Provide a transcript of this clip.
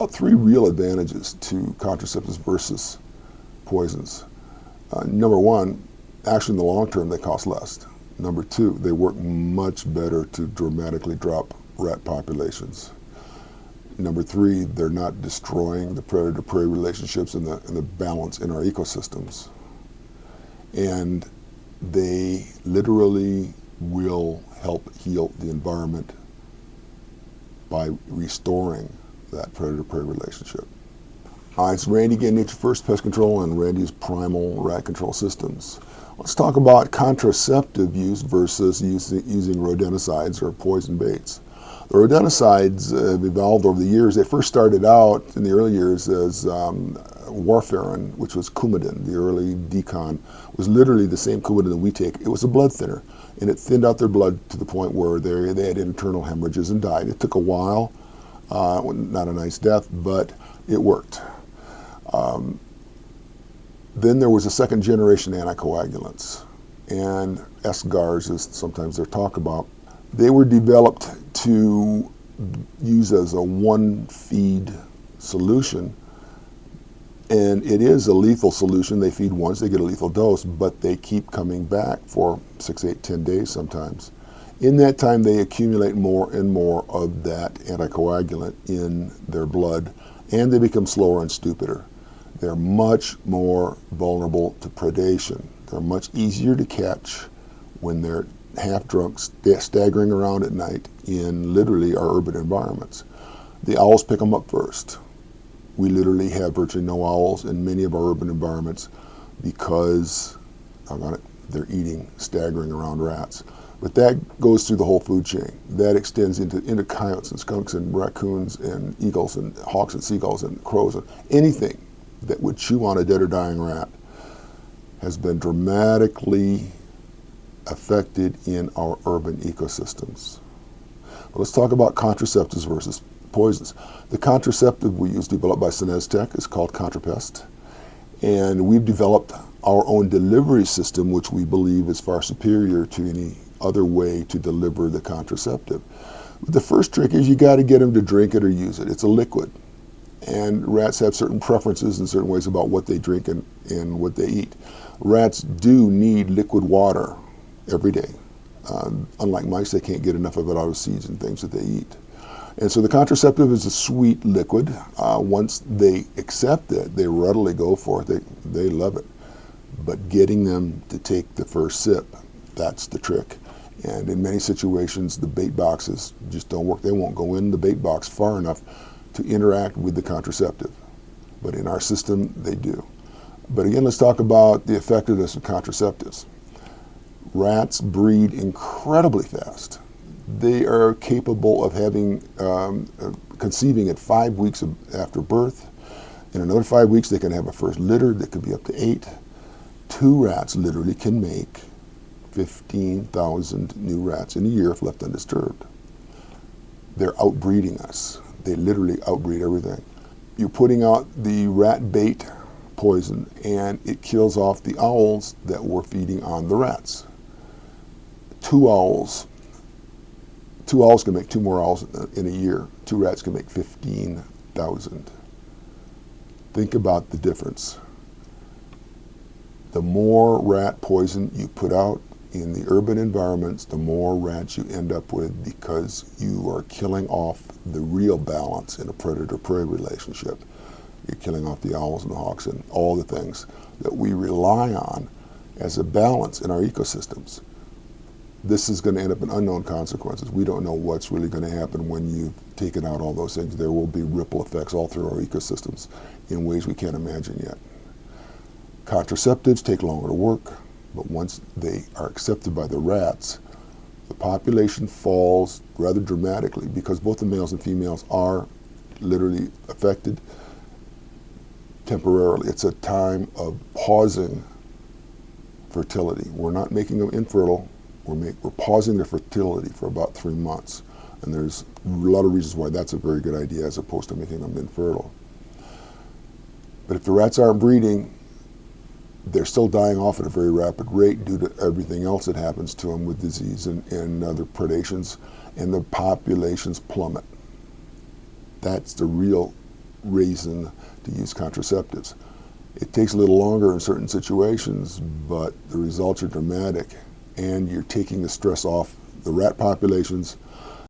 about three real advantages to contraceptives versus poisons. Number one, actually in the long term, they cost less. Number two, they work much better to dramatically drop rat populations. Number three, they're not destroying the predator-prey relationships and the balance in our ecosystems. And they literally will help heal the environment by restoring that predator-prey relationship. Hi, it's Randy again, Nature First Pest Control and Randy's Primal Rat Control Systems. Let's talk about contraceptive use versus using rodenticides or poison baits. The rodenticides have evolved over the years. They first started out in the early years as warfarin, which was Coumadin. The early decon was literally the same Coumadin that we take. It was a blood thinner, and it thinned out their blood to the point where they had internal hemorrhages and died. It took a while, not a nice death, but it worked. Then there was a second generation anticoagulants, and SGARs, as sometimes they're talked about. They were developed to use as a one feed solution, and it is a lethal solution. They feed once, they get a lethal dose, but they keep coming back for 6, 8, 10 days sometimes. In that time, they accumulate more and more of that anticoagulant in their blood, and they become slower and stupider. They're much more vulnerable to predation. They're much easier to catch when they're half drunk, staggering around at night in literally our urban environments. The owls pick them up first. We literally have virtually no owls in many of our urban environments because they're eating, staggering around rats. But that goes through the whole food chain. That extends into coyotes and skunks and raccoons and eagles and hawks and seagulls and crows and anything that would chew on a dead or dying rat has been dramatically affected in our urban ecosystems. But let's talk about contraceptives versus poisons. The contraceptive we use, developed by Sinestech, is called ContraPest, and we've developed our own delivery system, which we believe is far superior to any other way to deliver the contraceptive. The first trick is you got to get them to drink it or use it. It's a liquid. And rats have certain preferences in certain ways about what they drink and what they eat. Rats do need liquid water every day. Unlike mice, they can't get enough of it out of seeds and things that they eat. And so the contraceptive is a sweet liquid. Once they accept it, they readily go for it. They love it. But getting them to take the first sip, that's the trick. And in many situations, the bait boxes just don't work. They won't go in the bait box far enough to interact with the contraceptive. But in our system, they do. But again, let's talk about the effectiveness of contraceptives. Rats breed incredibly fast. They are capable of having conceiving at 5 weeks after birth. In another 5 weeks, they can have a first litter that could be up to 8. 2 rats literally can make 15,000 new rats in a year if left undisturbed. They're outbreeding us. They literally outbreed everything. You're putting out the rat bait poison, and it kills off the owls that were feeding on the rats. 2 owls can make 2 more owls in a year. 2 rats can make 15,000. Think about the difference. The more rat poison you put out in the urban environments, the more rats you end up with because you are killing off the real balance in a predator-prey relationship. You're killing off the owls and the hawks and all the things that we rely on as a balance in our ecosystems. This is going to end up in unknown consequences. We don't know what's really going to happen when you've taken out all those things. There will be ripple effects all through our ecosystems in ways we can't imagine yet. Contraceptives take longer to work, but once they are accepted by the rats, the population falls rather dramatically because both the males and females are literally affected temporarily. It's a time of pausing fertility. We're not making them infertile. We're pausing their fertility for about 3 months. And there's a lot of reasons why that's a very good idea as opposed to making them infertile. But if the rats aren't breeding, they're still dying off at a very rapid rate due to everything else that happens to them with disease and other predations, and the populations plummet. That's the real reason to use contraceptives. It takes a little longer in certain situations, but the results are dramatic, and you're taking the stress off the rat populations.